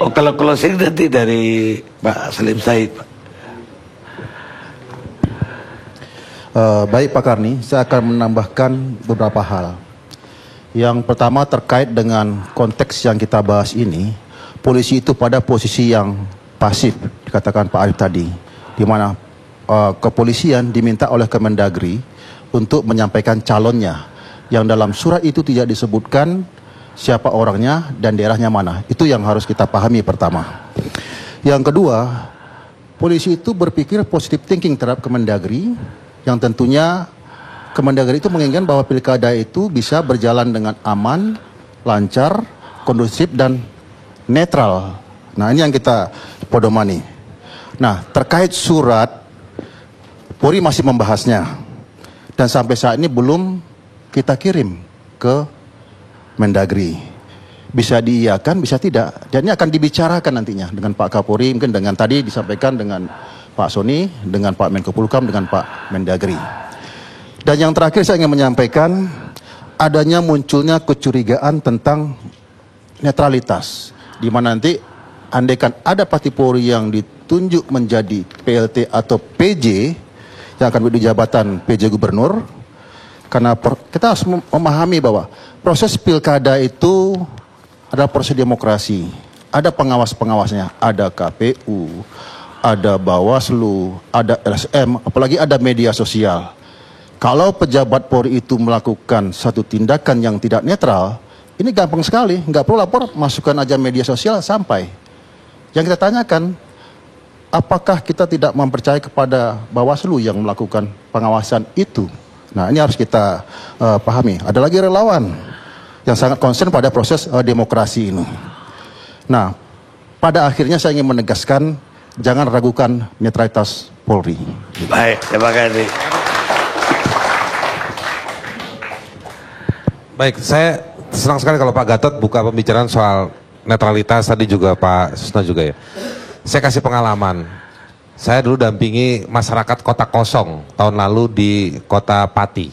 Oh, kalau closing nanti dari Pak Salim Said, Pak. Baik Pak Karni, saya akan menambahkan beberapa hal. Yang pertama terkait dengan konteks yang kita bahas ini, polisi itu pada posisi yang pasif, dikatakan Pak Arif tadi, di mana kepolisian diminta oleh Kemendagri untuk menyampaikan calonnya, yang dalam surat itu tidak disebutkan siapa orangnya dan daerahnya mana. Itu yang harus kita pahami pertama. Yang kedua, polisi itu berpikir positive thinking terhadap Kemendagri, yang tentunya Kemendagri itu menginginkan bahwa pilkada itu bisa berjalan dengan aman, lancar, kondusif, dan netral. Nah, ini yang kita pedomani. Nah, terkait surat, Polri masih membahasnya. Dan sampai saat ini belum kita kirim ke Mendagri. Bisa diiyakan, bisa tidak. Dan ini akan dibicarakan nantinya dengan Pak Kapolri, mungkin dengan tadi disampaikan dengan Pak Soni, dengan Pak Menko Polhukam, dengan Pak Mendagri. Dan yang terakhir saya ingin menyampaikan adanya munculnya kecurigaan tentang netralitas, di mana nanti andaikan ada Pati Polri yang ditunjuk menjadi PLT atau PJ yang akan berdiri jabatan PJ Gubernur, karena kita harus memahami bahwa proses pilkada itu adalah proses demokrasi, ada pengawas-pengawasnya, ada KPU, ada Bawaslu, ada LSM, apalagi ada media sosial. Kalau pejabat Polri itu melakukan satu tindakan yang tidak netral, ini gampang sekali, nggak perlu lapor, masukkan aja media sosial sampai. Yang kita tanyakan, apakah kita tidak mempercayai kepada Bawaslu yang melakukan pengawasan itu? Nah, ini harus kita pahami. Ada lagi relawan yang sangat concern pada proses demokrasi ini. Nah, pada akhirnya saya ingin menegaskan, jangan ragukan netralitas Polri. Baik, terima kasih. Baik, saya senang sekali kalau Pak Gatot buka pembicaraan soal netralitas, tadi juga Pak Susno juga ya. Saya kasih pengalaman. Saya dulu dampingi masyarakat Kota Kosong tahun lalu di Kota Pati.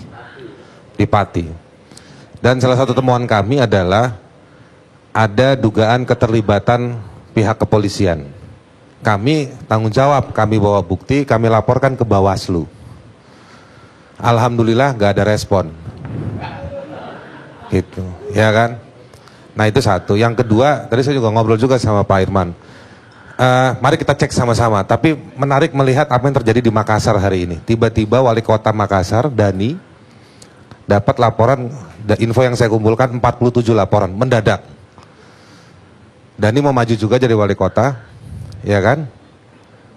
Di Pati. Dan salah satu temuan kami adalah ada dugaan keterlibatan pihak kepolisian. Kami tanggung jawab, kami bawa bukti, kami laporkan ke Bawaslu. Alhamdulillah nggak ada respon. Gitu, ya kan? Nah itu satu. Yang kedua, tadi saya juga ngobrol juga sama Pak Irman. Mari kita cek sama-sama. Tapi menarik melihat apa yang terjadi di Makassar hari ini. Tiba-tiba Wali Kota Makassar, Dani, dapat laporan, info yang saya kumpulkan 47 laporan, mendadak. Dani mau maju juga jadi Wali Kota, ya kan?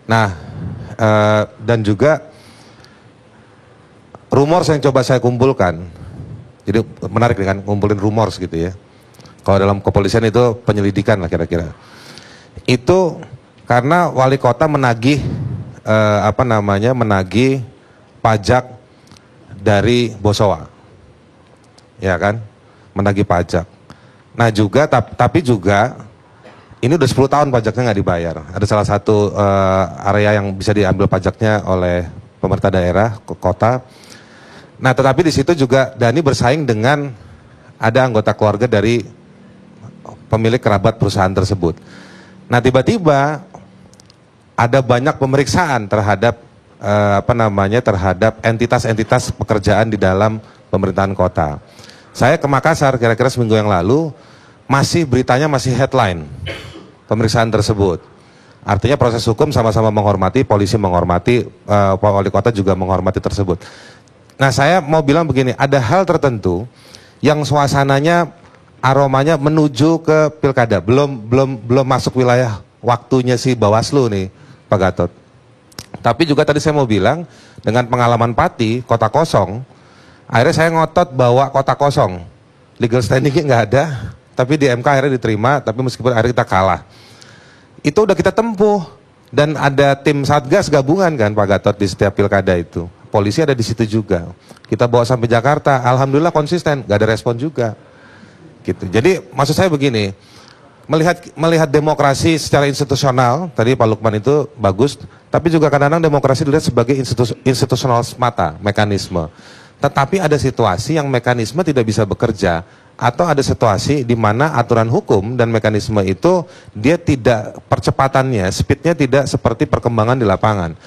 Nah, dan juga rumors yang coba saya kumpulkan. Jadi menarik kan, ngumpulin rumors gitu ya. Kalau dalam kepolisian itu penyelidikan lah kira-kira. Itu karena wali kota menagih menagih pajak dari Bosowa, ya kan, menagih pajak. Nah juga tapi juga ini udah 10 tahun pajaknya nggak dibayar. Ada salah satu area yang bisa diambil pajaknya oleh pemerintah daerah kota. Nah tetapi di situ juga Dani bersaing dengan ada anggota keluarga dari pemilik kerabat perusahaan tersebut. Nah tiba-tiba ada banyak pemeriksaan terhadap terhadap entitas-entitas pekerjaan di dalam pemerintahan kota. Saya ke Makassar kira-kira seminggu yang lalu, beritanya masih headline pemeriksaan tersebut. Artinya proses hukum sama-sama menghormati, polisi menghormati, wali kota juga menghormati tersebut. Nah saya mau bilang begini, ada hal tertentu yang suasananya, aromanya menuju ke pilkada, belum masuk wilayah waktunya si Bawaslu nih Pak Gatot. Tapi juga tadi saya mau bilang, dengan pengalaman Pati, Kota Kosong, akhirnya saya ngotot bawa Kota Kosong, legal standingnya nggak ada, tapi di MK akhirnya diterima, tapi meskipun akhirnya kita kalah. Itu udah kita tempuh, dan ada tim Satgas gabungan kan Pak Gatot di setiap pilkada itu. Polisi ada di situ juga. Kita bawa sampai Jakarta, alhamdulillah konsisten, gak ada respon juga. Gitu. Jadi maksud saya begini, melihat demokrasi secara institusional, tadi Pak Lukman itu bagus, tapi juga kadang-kadang demokrasi dilihat sebagai institusional semata, mekanisme. Tetapi ada situasi yang mekanisme tidak bisa bekerja, atau ada situasi di mana aturan hukum dan mekanisme itu dia tidak, percepatannya, speednya tidak seperti perkembangan di lapangan.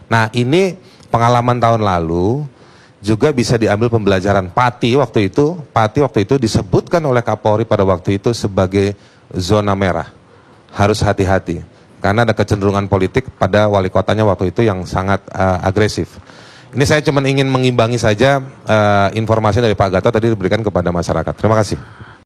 Nah, ini pengalaman tahun lalu juga bisa diambil pembelajaran. Pati waktu itu disebutkan oleh Kapolri pada waktu itu sebagai zona merah. Harus hati-hati karena ada kecenderungan politik pada wali kotanya waktu itu yang sangat agresif. Ini saya cuma ingin mengimbangi saja informasi dari Pak Gatot tadi diberikan kepada masyarakat. Terima kasih.